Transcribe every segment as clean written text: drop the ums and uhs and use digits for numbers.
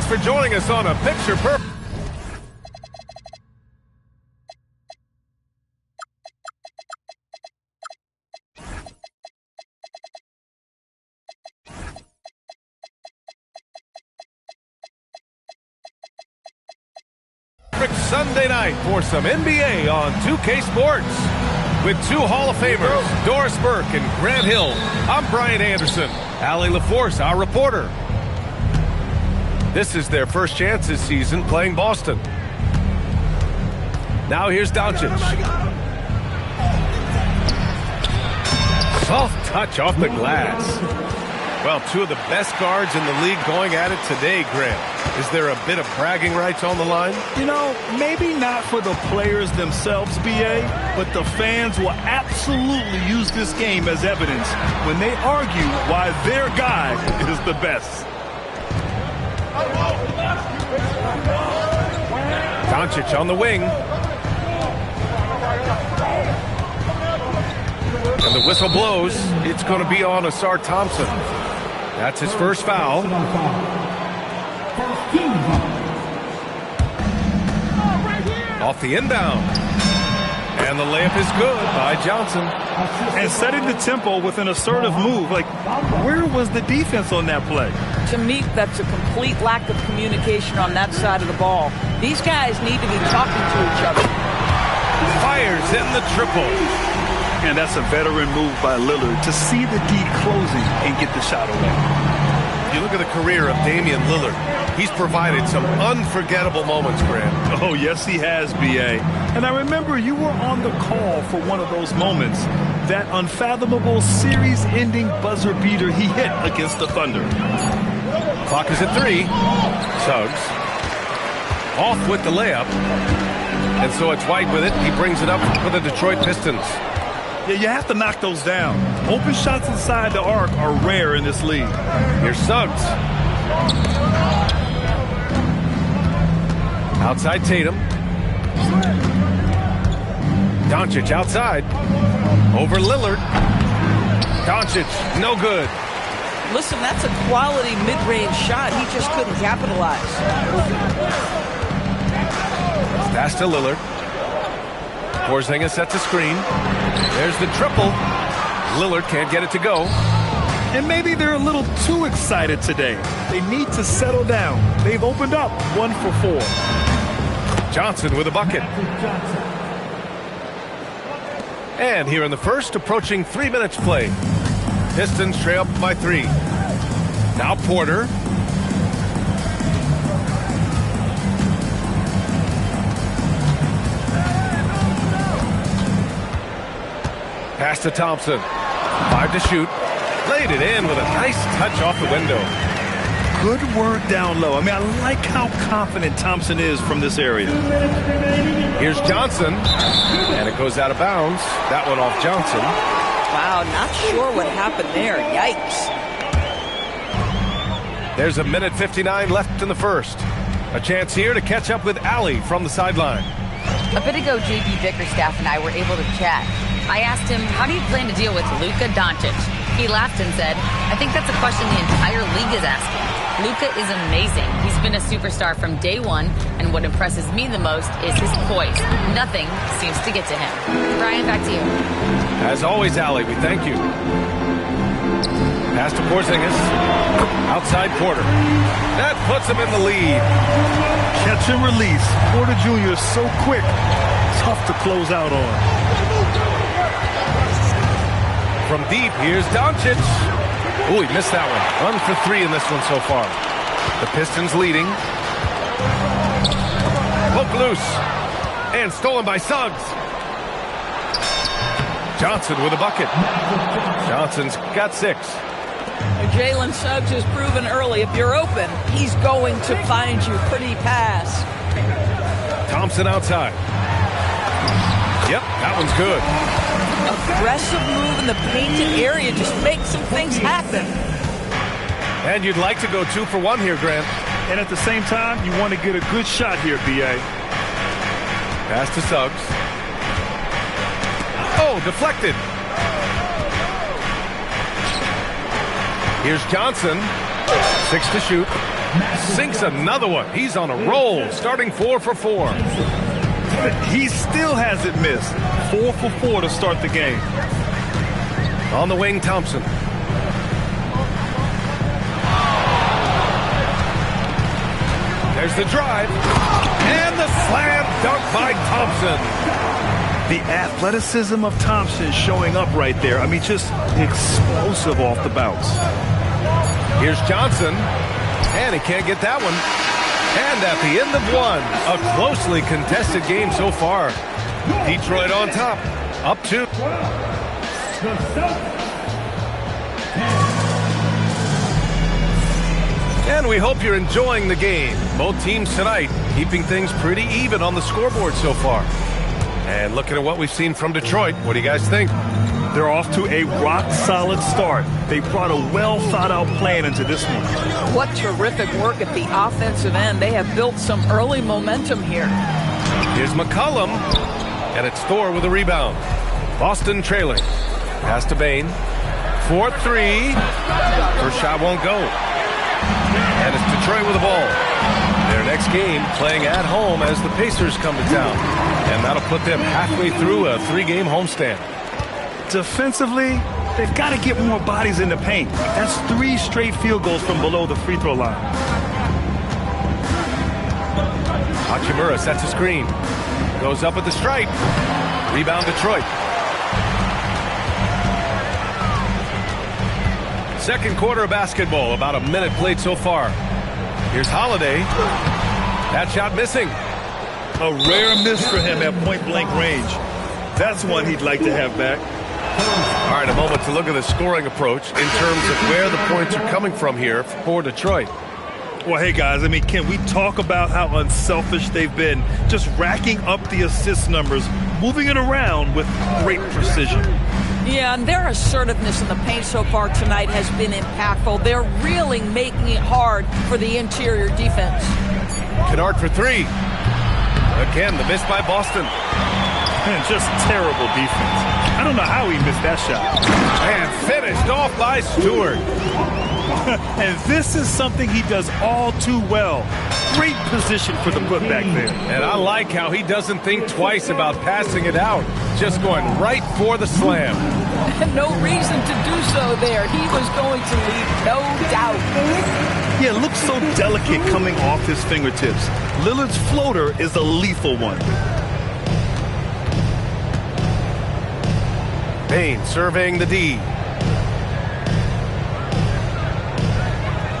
Thanks for joining us on A Picture Perfect. Sunday night for some NBA on 2K Sports. With two Hall of Famers, Doris Burke and Grant Hill, I'm Brian Anderson. Allie LaForce, our reporter. This is their first chance this season playing Boston. Now here's Doncic. Soft touch off the glass. Well, two of the best guards in the league going at it today, Grant. Is there a bit of bragging rights on the line? You know, maybe not for the players themselves, BA, but the fans will absolutely use this game as evidence when they argue why their guy is the best. Doncic on the wing. And the whistle blows. It's going to be on Asar Thompson. That's his first foul. Off the inbound. And the layup is good by Johnson. And setting the tempo with an assertive move. Like, where was the defense on that play? To me, that's a complete lack of communication on that side of the ball. These guys need to be talking to each other. Fires in the triple. And that's a veteran move by Lillard to see the D closing and get the shot away. You look at the career of Damian Lillard. He's provided some unforgettable moments, Grant. Oh, yes, he has, B.A. And I remember you were on the call for one of those moments. That unfathomable series-ending buzzer beater he hit against the Thunder. Clock is at 3. Suggs. Off with the layup. And so it's White with it. He brings it up for the Detroit Pistons. Yeah, you have to knock those down. Open shots inside the arc are rare in this league. Here's Suggs. Outside Tatum. Doncic outside. Over Lillard. Doncic, no good. Listen, that's a quality mid-range shot. He just couldn't capitalize. Pass to Lillard. Porzingis sets a screen. There's the triple. Lillard can't get it to go. And maybe they're a little too excited today. They need to settle down. They've opened up 1 for 4. Johnson with a bucket. And here in the first, approaching 3 minutes play. Pistons trail up by 3. Now Porter. Pass to Thompson. 5 to shoot. Laid it in with a nice touch off the window. Good work down low. I mean, I like how confident Thompson is from this area. Here's Johnson. And it goes out of bounds. That one off Johnson. Wow, not sure what happened there. Yikes. There's 1:59 left in the first. A chance here to catch up with Allie from the sideline. A bit ago, JB Bickerstaff and I were able to chat. I asked him, how do you plan to deal with Luka Doncic? He laughed and said, I think that's a question the entire league is asking. Luka is amazing. He's been a superstar from day one, and what impresses me the most is his poise. Nothing seems to get to him. Brian, back to you. As always, Allie, we thank you. Pass to Porzingis. Outside Porter. That puts him in the lead. Catch and release. Porter Jr. is so quick. Tough to close out on. From deep, here's Doncic. Oh, he missed that one. 1 for 3 in this one so far. The Pistons leading. Poke loose. And stolen by Suggs. Johnson with a bucket. Johnson's got 6. Jalen Suggs has proven early, if you're open, he's going to find you. Pretty pass. Thompson outside. Yep, that one's good. Aggressive move in the painted area just makes some things happen. And you'd like to go 2 for 1 here, Grant. And at the same time, you want to get a good shot here, B.A. Pass to Suggs. Oh, deflected. Here's Johnson. 6 to shoot. Sinks another one. He's on a roll, starting 4 for 4. He still hasn't missed. 4 for 4 to start the game. On the wing, Thompson. There's the drive. And the slam dunk by Thompson. The athleticism of Thompson showing up right there. I mean, just explosive off the bounce. Here's Johnson. And he can't get that one. And at the end of one, a closely contested game so far. Detroit on top. Up 2. And we hope you're enjoying the game. Both teams tonight keeping things pretty even on the scoreboard so far. And looking at what we've seen from Detroit, what do you guys think? They're off to a rock-solid start. They brought a well-thought-out plan into this one. What terrific work at the offensive end. They have built some early momentum here. Here's McCollum. And it's Thor with a rebound. Boston trailing. Pass to Bain. 4-3. First shot won't go. And it's Detroit with the ball. Their next game playing at home as the Pacers come to town. And that'll put them halfway through a 3-game homestand. Defensively, they've got to get more bodies in the paint. That's 3 straight field goals from below the free throw line. Hachimura sets a screen. Goes up with the stripe. Rebound Detroit. Second quarter of basketball. About a minute played so far. Here's Holiday. That shot missing. A rare miss for him at point-blank range. That's one he'd like to have back. All right, a moment to look at the scoring approach in terms of where the points are coming from here for Detroit. Well, hey, guys, I mean, can we talk about how unselfish they've been? Just racking up the assist numbers, moving it around with great precision. Yeah, and their assertiveness in the paint so far tonight has been impactful. They're really making it hard for the interior defense. Kennard for 3. Again, the miss by Boston. And just terrible defense. I don't know how he missed that shot. And finished off by Stewart. And this is something he does all too well. Great position for the putback there. And I like how he doesn't think twice about passing it out. Just going right for the slam. No reason to do so there. He was going to leave, no doubt. Yeah, it looks so delicate coming off his fingertips. Lillard's floater is a lethal one. Bain surveying the D.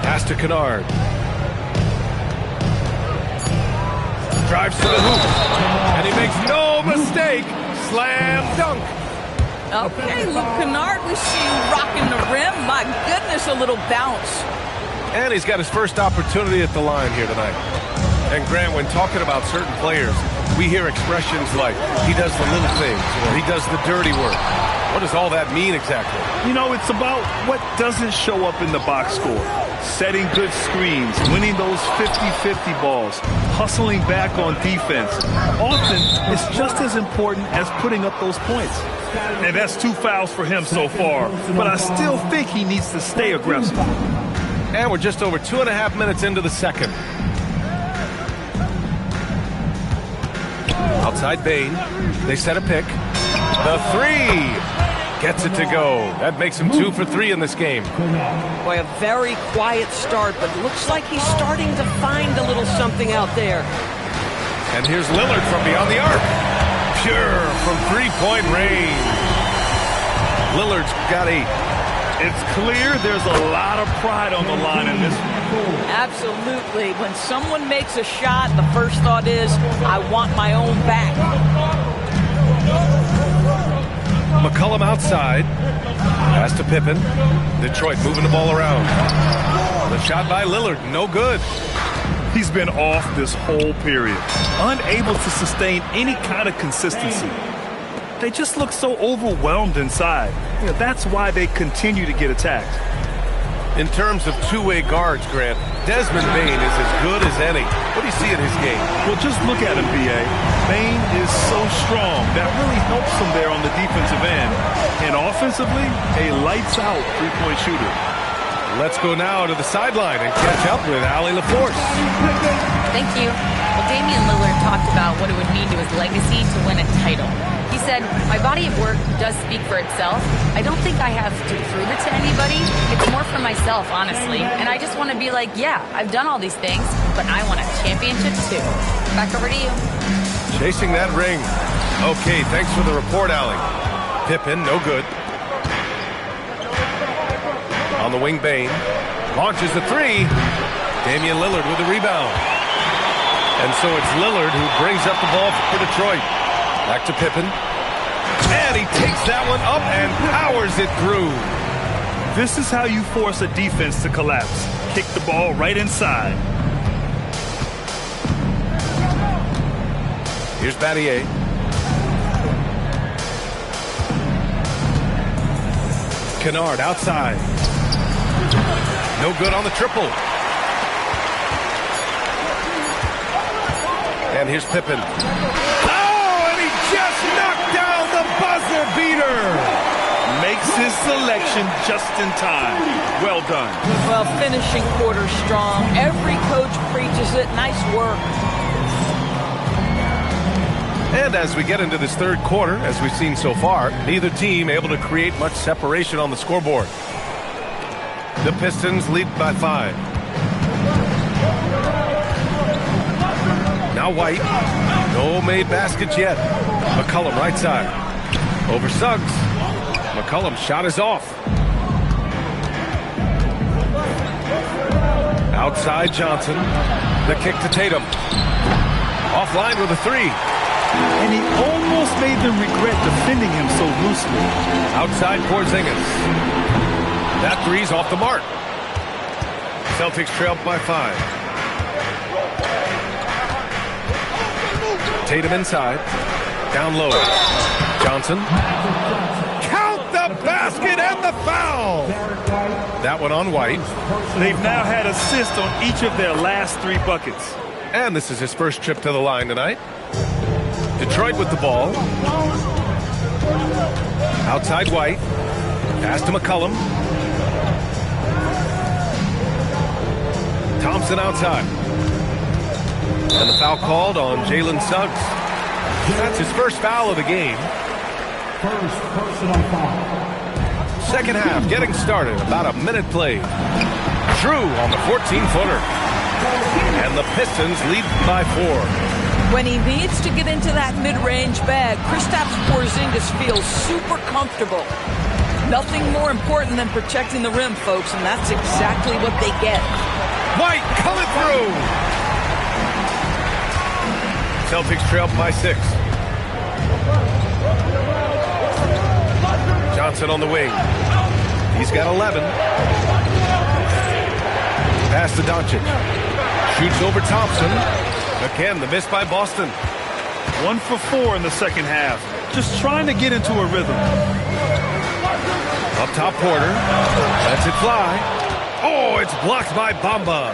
Pass to Kennard. Drives to the hoop. And he makes no mistake. Slam dunk. Okay, Luke Kennard, we see you rocking the rim. My goodness, a little bounce. And he's got his first opportunity at the line here tonight. And Grant, when talking about certain players, we hear expressions like, he does the little things, or he does the dirty work. What does all that mean exactly? You know, it's about what doesn't show up in the box score. Setting good screens, winning those 50-50 balls, hustling back on defense. Often, it's just as important as putting up those points. And that's 2 fouls for him so far. But I still think he needs to stay aggressive. And we're just over 2.5 minutes into the second. Outside Bain. They set a pick. The 3. Gets it to go. That makes him 2 for 3 in this game. Boy, a very quiet start, but looks like he's starting to find a little something out there. And here's Lillard from beyond the arc. Pure from 3-point range. Lillard's got 8. It's clear there's a lot of pride on the line in this one. Absolutely. When someone makes a shot, the first thought is, I want my own back. McCollum outside. Pass to Pippen. Detroit moving the ball around. The shot by Lillard, no good. He's been off this whole period, unable to sustain any kind of consistency. They just look so overwhelmed inside. You know, that's why they continue to get attacked. In terms of two-way guards, Grant, Desmond Bain is as good as any. What do you see in his game? Well, just look at him, B.A. Bain is so strong. That really helps him there on the defensive end. And offensively, a lights-out three-point shooter. Let's go now to the sideline and catch up with Allie LaForce. Thank you. Well, Damian Lillard talked about what it would mean to his legacy to win a title. He said, my body of work does speak for itself. I don't think I have to prove it to anybody. It's more for myself, honestly. And I just want to be like, yeah, I've done all these things, but I want a championship too. Back over to you. Chasing that ring. Okay, thanks for the report, Allie. Pippen, no good. On the wing, Bane. Launches the three. Damian Lillard with the rebound. And so it's Lillard who brings up the ball for Detroit. Back to Pippen. And he takes that one up and powers it through. This is how you force a defense to collapse. Kick the ball right inside. Here's Battier. Kennard outside. No good on the triple. And here's Pippen. Oh, and he just knocked down the buzzer beater. Makes his selection just in time. Well done. Well, finishing quarter strong. Every coach preaches it. Nice work. And as we get into this third quarter, as we've seen so far, neither team able to create much separation on the scoreboard. The Pistons lead by 5. Now White. No made baskets yet. McCollum right side. Over Suggs. McCollum's shot is off. Outside Johnson. The kick to Tatum. Offline with a three. And he almost made them regret defending him so loosely. Outside Porzingis. That three's off the mark. Celtics trail by 5. Tatum inside. Down low. Johnson. Count the basket and the foul. That one on White. They've now had assists on each of their last 3 buckets. And this is his first trip to the line tonight. Detroit with the ball. Outside White. Pass to McCollum. Thompson outside. And the foul called on Jalen Suggs. That's his first foul of the game. First personal foul. Second half getting started. About a minute played. Drew on the 14-footer. And the Pistons lead by 4. When he needs to get into that mid-range bag, Kristaps Porzingis feels super comfortable. Nothing more important than protecting the rim, folks, and that's exactly what they get. White coming through. Celtics trail by 6. Johnson on the wing. He's got 11. Pass to Doncic. Shoots over Thompson. Again, the miss by Boston. 1 for 4 in the second half. Just trying to get into a rhythm. Up top, Porter. Lets it fly. Oh, it's blocked by Bamba.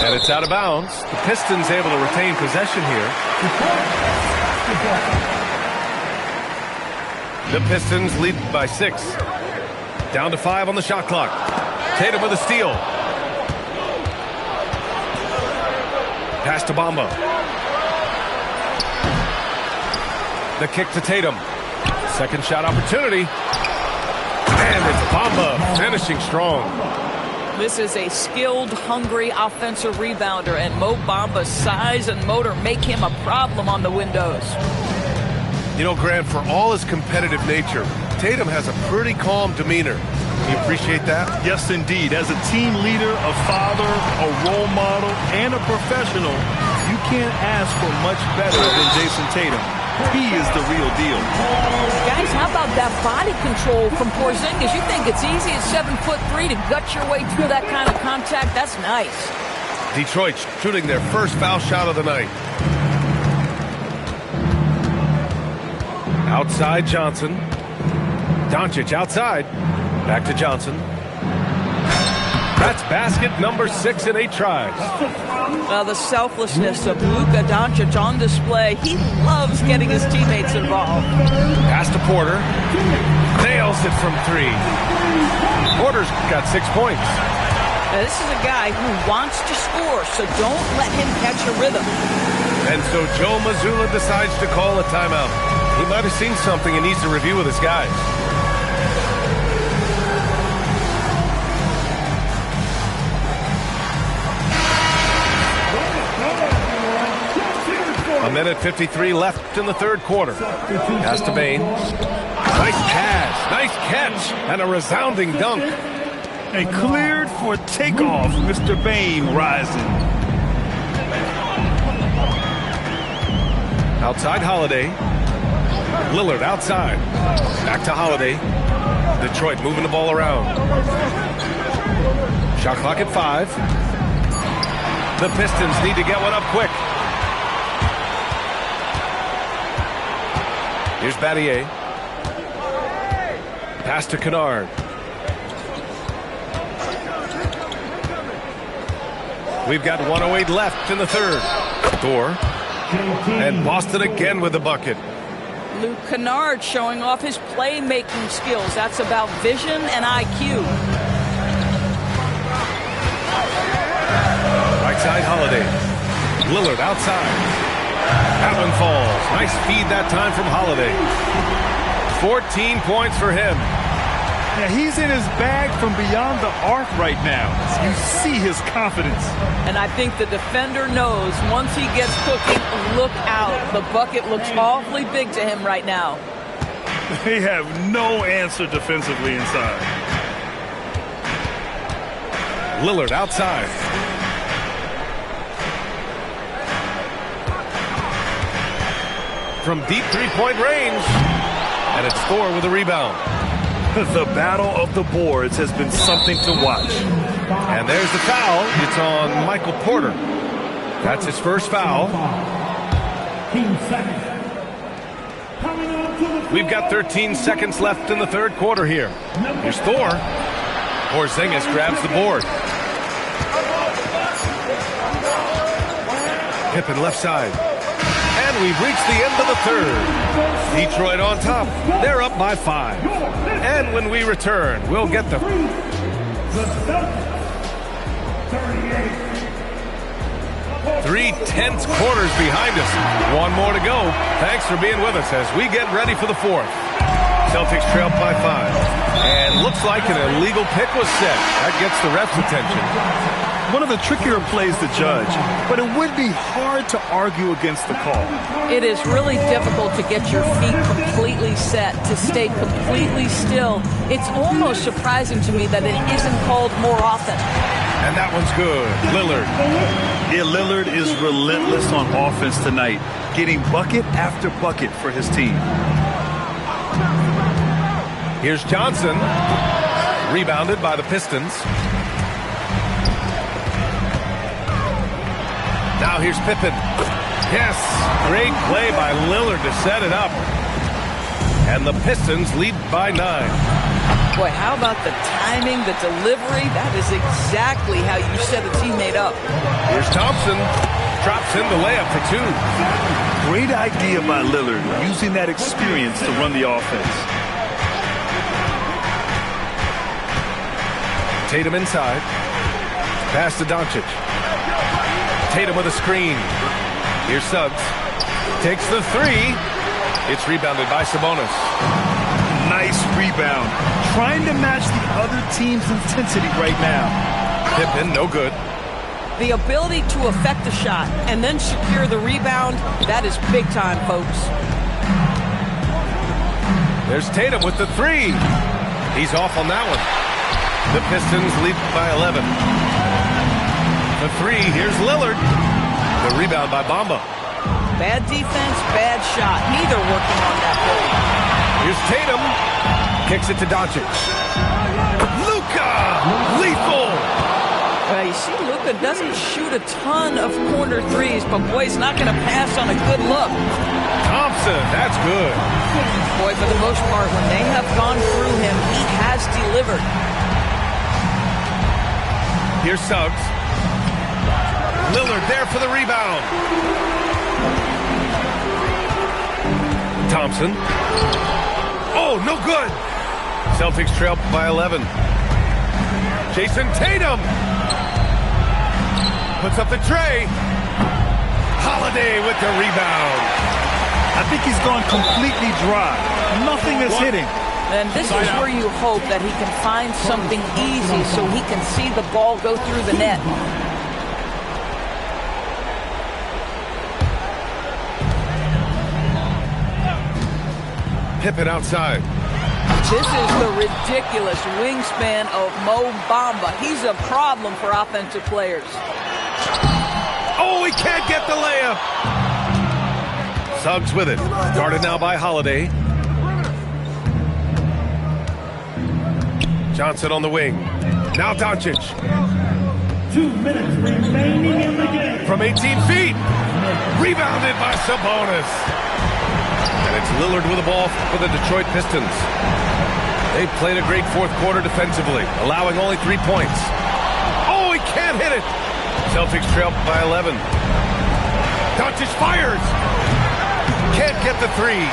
And it's out of bounds. The Pistons able to retain possession here. The Pistons lead by 6. Down to 5 on the shot clock. Tatum with a steal. Pass to Bamba. The kick to Tatum. Second shot opportunity. And it's Bamba finishing strong. This is a skilled, hungry offensive rebounder, and Mo Bamba's size and motor make him a problem on the windows. You know, Grant, for all his competitive nature, Tatum has a pretty calm demeanor. You appreciate that? Yes, indeed. As a team leader, a father, a role model, and a professional, you can't ask for much better than Jason Tatum. He is the real deal. Guys, how about that body control from Porzingis? You think it's easy at 7'3" to gut your way through that kind of contact? That's nice. Detroit shooting their first foul shot of the night. Outside Johnson. Doncic outside. Back to Johnson. That's basket number 6 in 8 tries. Well, the selflessness of Luka Doncic on display. He loves getting his teammates involved. Pass to quarter. Nails it from 3. Porter's got 6 points. Now, this is a guy who wants to score, so don't let him catch a rhythm. And so Joe Mazzulla decides to call a timeout. He might have seen something and needs to review with his guys. A minute 53 left in the third quarter. Pass to Bain. Nice pass, nice catch, and a resounding dunk. And cleared for takeoff, Mr. Bain rising. Outside Holiday. Lillard outside. Back to Holiday. Detroit moving the ball around. Shot clock at 5. The Pistons need to get one up quick. Here's Battier. Pass to Kennard. We've got 1:08 left in the third. Thor. And Boston again with the bucket. Luke Kennard showing off his playmaking skills. That's about vision and IQ. Right side Holiday. Lillard outside. That one falls. Nice feed that time from Holiday. 14 points for him. Yeah, he's in his bag from beyond the arc right now. You see his confidence. And I think the defender knows once he gets cooking, look out. The bucket looks awfully big to him right now. They have no answer defensively inside. Lillard outside. From deep three-point range. And it's Thor with a rebound. The battle of the boards has been something to watch. And there's the foul. It's on Michael Porter. That's his first foul. We've got 13 seconds left in the third quarter here. Here's Thor. Porzingis grabs the board. Pippen left side. And we've reached the end of the third. Detroit on top. They're up by 5. And when we return, we'll get the 3 tense quarters behind us. One more to go. Thanks for being with us as we get ready for the fourth. Celtics trail by 5. And looks like an illegal pick was set. That gets the ref's attention. One of the trickier plays to judge, but it would be hard to argue against the call. It is really difficult to get your feet completely set, to stay completely still. It's almost surprising to me that it isn't called more often. And that one's good. Lillard. Yeah, Lillard is relentless on offense tonight, getting bucket after bucket for his team. Here's Johnson. Rebounded by the Pistons. Now here's Pippen. Yes, great play by Lillard to set it up. And the Pistons lead by 9. Boy, how about the timing, the delivery? That is exactly how you set a teammate up. Here's Thompson. Drops in the layup for 2. Great idea by Lillard, using that experience to run the offense. Tatum inside. Pass to Doncic. Tatum with a screen. Here's Suggs. Takes the 3. It's rebounded by Sabonis. Nice rebound. Trying to match the other team's intensity right now. Pippen, no good. The ability to affect the shot and then secure the rebound, that is big time, folks. There's Tatum with the 3. He's off on that one. The Pistons lead by 11. The 3, here's Lillard. The rebound by Bamba. Bad defense, bad shot. Neither working on that play. Here's Tatum. Kicks it to Doncic. Luka! Lethal! Well, you see, Luka doesn't shoot a ton of corner threes, but boy, he's not going to pass on a good look. Thompson, that's good. Boy, for the most part, when they have gone through him, he has delivered. Here's Suggs. Lillard there for the rebound. Oh, no good. Celtics trail by 11. Jason Tatum puts up the tray. Holiday with the rebound. I think he's gone completely dry. Nothing is hitting. And this is where you hope that he can find something easy so he can see the ball go through the net. Pippen outside. This is the ridiculous wingspan of Mo Bamba. He's a problem for offensive players. Oh, he can't get the layup. Suggs with it. Guarded now by Holiday. Johnson on the wing. Now Doncic. 2 minutes remaining in the game. From 18 feet. Rebounded by Sabonis. And it's Lillard with the ball for the Detroit Pistons. They've played a great fourth quarter defensively, allowing only 3 points. Oh, he can't hit it. Celtics trail by 11. Doncic fires. Can't get the three.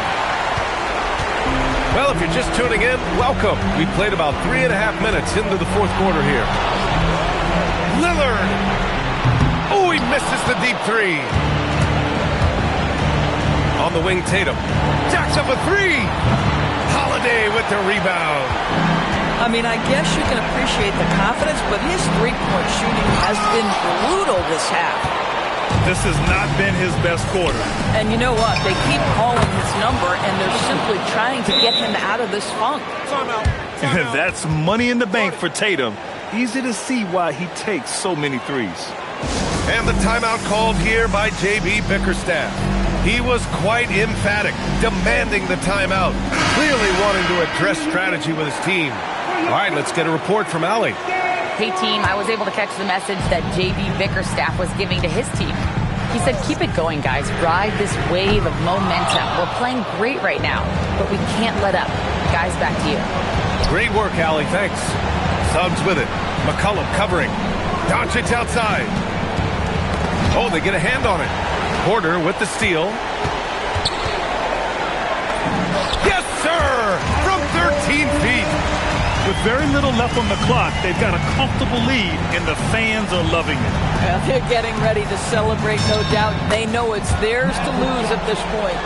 Well, if you're just tuning in, welcome. We played about 3.5 minutes into the fourth quarter here. Lillard. Oh, he misses the deep three. On the wing, Tatum. Jacks up a three. Holiday with the rebound. I mean, I guess you can appreciate the confidence, but his three-point shooting has been brutal this half. This has not been his best quarter. And you know what? They keep calling his number, and they're simply trying to get him out of this funk. That's money in the bank for Tatum. Easy to see why he takes so many threes. And the timeout called here by J.B. Bickerstaff. He was quite emphatic, demanding the timeout, clearly wanting to address strategy with his team. All right, let's get a report from Allie. Hey, team, I was able to catch the message that J.B. Bickerstaff was giving to his team. He said, keep it going, guys. Ride this wave of momentum. We're playing great right now, but we can't let up. Guys, back to you. Great work, Allie. Thanks. Suggs with it. McCollum covering. Doncic outside. Oh, they get a hand on it. Porter with the steal. Yes, sir! From 13 feet. With very little left on the clock, they've got a comfortable lead, and the fans are loving it. Well, they're getting ready to celebrate, no doubt. They know it's theirs to lose at this point.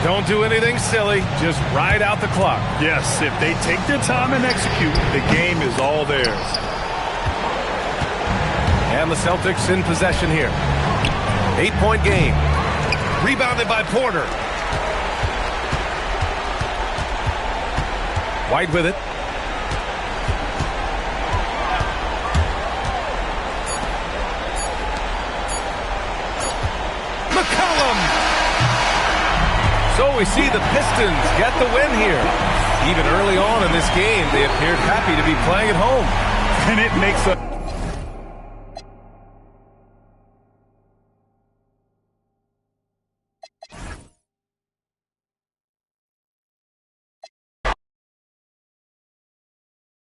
Don't do anything silly. Just ride out the clock. Yes, if they take their time and execute, the game is all theirs. And the Celtics in possession here. 8-point game. Rebounded by Porter. White with it. McCollum! So we see the Pistons get the win here. Even early on in this game, they appeared happy to be playing at home. And it makes a